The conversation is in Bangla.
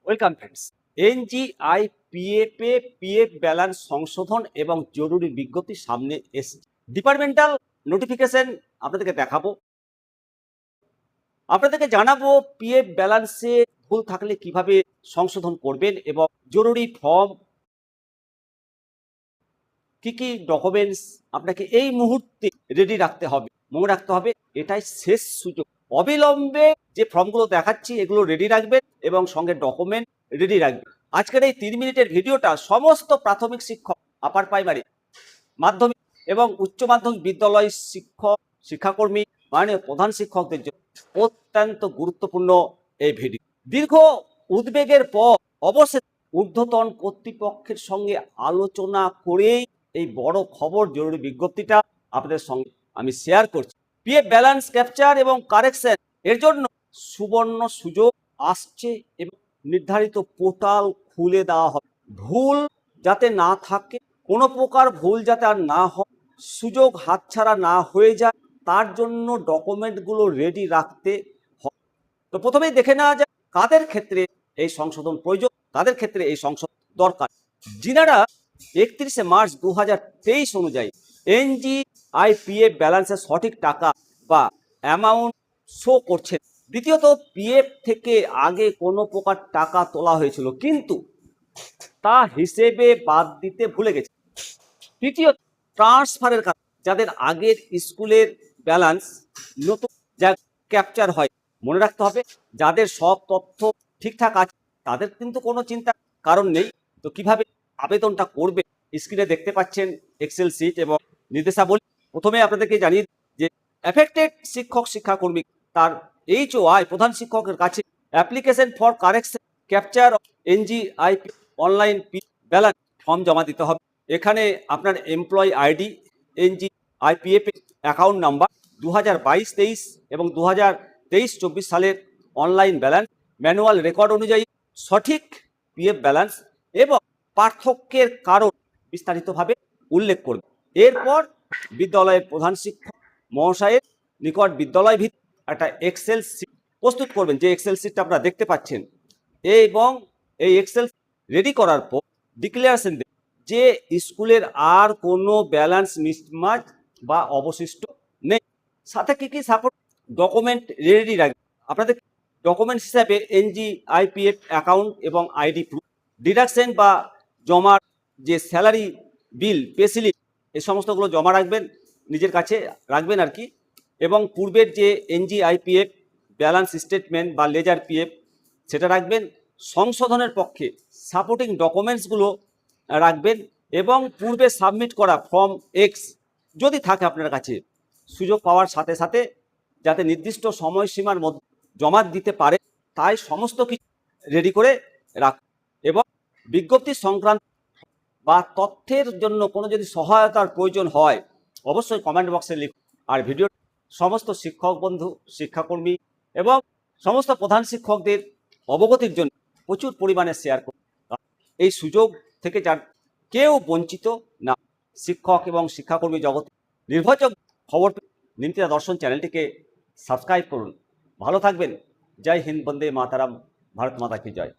Welcome friends. এনজিআই পিএফ এ পিএফ ব্যালেন্স সংশোধন এবং জরুরি বিজ্ঞপ্তি সামনে এসেছে। ডিপার্টমেন্টাল নোটিফিকেশন আপনাদেরকে দেখাবো, আপনাদেরকে জানাবো পিএফ ব্যালেন্সে ভুল থাকলে কিভাবে সংশোধন করবেন এবং জরুরি ফর্ম কি কি ডকুমেন্টস আপনাকে এই মুহূর্তে রেডি রাখতে হবে, মনে রাখতে হবে। এটাই শেষ সুযোগ। অবিলম্বে যে ফর্মগুলো দেখাচ্ছি এগুলো রেডি রাখবেন এবং সঙ্গে ডকুমেন্ট রেডি রাখবেন। আজকের এই 3 মিনিটের ভিডিওটা সমস্ত প্রাথমিক শিক্ষক, আপার প্রাইমারি, মাধ্যমিক এবং উচ্চ মাধ্যমিক বিদ্যালয় শিক্ষক, শিক্ষাকর্মী, মাননীয় প্রধান শিক্ষকদের জন্য অত্যন্ত গুরুত্বপূর্ণ এই ভিডিও। দীর্ঘ উদ্বেগের পর অবশেষে ঊর্ধ্বতন কর্তৃপক্ষের সঙ্গে আলোচনা করেই এই বড় খবর, জরুরি বিজ্ঞপ্তিটা আপনাদের সঙ্গে আমি শেয়ার করছি। পিএফ ব্যালেন্স ক্যাপচার এবং কারেকশন এর জন্য সুবর্ণ সুযোগ আসছে এবং নির্ধারিত পোর্টাল খুলে দেওয়া হবে। ভুল যাতে না থাকে, কোনো প্রকার ভুল যাতে আর না হয়, সুযোগ হাতছাড়া না হয়ে যায়, তার জন্য ডকুমেন্টগুলো রেডি রাখতে হবে। তো প্রথমেই দেখে নেওয়া যায় কাদের ক্ষেত্রে এই সংশোধন প্রয়োজন, কাদের ক্ষেত্রে এই সংশোধন দরকার। যিনারা 31শে মার্চ 2023 অনুযায়ী এনজিআইপিএফ ব্যালেন্সের সঠিক টাকা বা অ্যামাউন্ট শো করছেন। দ্বিতীয়ত, পিএফ থেকে আগে কোনো প্রকার টাকা তোলা হয়েছিল কিন্তু তা হিসেবে বাদ দিতে ভুলে গেছে। তৃতীয়, ট্রান্সফারের কারণে যাদের আগের স্কুলের ব্যালেন্স নতুন যা ক্যাপচার হয়, মনে রাখতে হবে যাদের সব তথ্য ঠিকঠাক আছে তাদের কিন্তু কোনো চিন্তার কারণ নেই। তো কিভাবে আবেদনটা করবে, স্ক্রিনে দেখতে পাচ্ছেন এক্সেল শিট এবং নির্দেশাবলী। প্রথমে আপনাদেরকে জানিয়ে যে এফেক্টেড শিক্ষক শিক্ষাকর্মী তার HOI প্রধান শিক্ষকের কাছে application for correction capture NGIP online balance form জমা দিতে হবে। এখানে আপনার employee ID, NGIPF account number, 2022-23 এবং 2023-24 সালের অনলাইন ব্যালেন্স, ম্যানুয়াল রেকর্ড অনুযায়ী সঠিক পিএফ ব্যালেন্স এবং পার্থক্যের কারণ বিস্তারিতভাবে উল্লেখ করবে। এরপর বিদ্যালয়ের প্রধান শিক্ষক মহাশয়ের নিকট বিদ্যালয় ভিত্তিক একটা এক্সেল শিট প্রস্তুত করবেন, যে এক্সেল শিটটা আপনারা দেখতে পাচ্ছেন। এবং এই এক্সেল রেডি করার পর ডিক্লারেশন যে স্কুলের আর কোনো ব্যালেন্স মিসম্যাচ বা অবশিষ্ট নেই। সাথে কি কি সাপোর্ট ডকুমেন্ট রেডি রাখবেন। আপনাদের ডকুমেন্টস হিসাবে এনজিআইপিএফ অ্যাকাউন্ট এবং আইডি প্রুফ, ডিডাকশন বা জমার যে স্যালারি বিল, পে স্লিপ, এই সমস্তগুলো জমা রাখবেন, নিজের কাছে রাখবেন আর কি। এবং পূর্বের যে এনজিআইপিএফ ব্যালেন্স স্টেটমেন্ট বা লেজার পিএফ সেটা রাখবেন। সংশোধনের পক্ষে সাপোর্টিং ডকুমেন্টসগুলো রাখবেন এবং পূর্বে সাবমিট করা ফর্ম এক্স যদি থাকে আপনার কাছে, সুযোগ পাওয়ার সাথে সাথে যাতে নির্দিষ্ট সময়সীমার মধ্যে জমা দিতে পারে তাই সমস্ত কিছু রেডি করে রাখ। এবং বিজ্ঞপ্তি সংক্রান্ত বা তথ্যের জন্য কোনো যদি সহায়তার প্রয়োজন হয় অবশ্যই কমেন্ট বক্সে লিখুন। আর ভিডিও সমস্ত শিক্ষক বন্ধু, শিক্ষাকর্মী এবং সমস্ত প্রধান শিক্ষকদের অবগতির জন্য প্রচুর পরিমাণে শেয়ার করুন। এই সুযোগ থেকে যার কেউ বঞ্চিত না। শিক্ষক এবং শিক্ষাকর্মী জগৎ নির্ভরযোগ্য খবর নিমতিদা দর্শন চ্যানেলটিকে সাবস্ক্রাইব করুন। ভালো থাকবেন। জয় হিন্দ, বন্দে মাতারাম, ভারত মাতা কি জয়।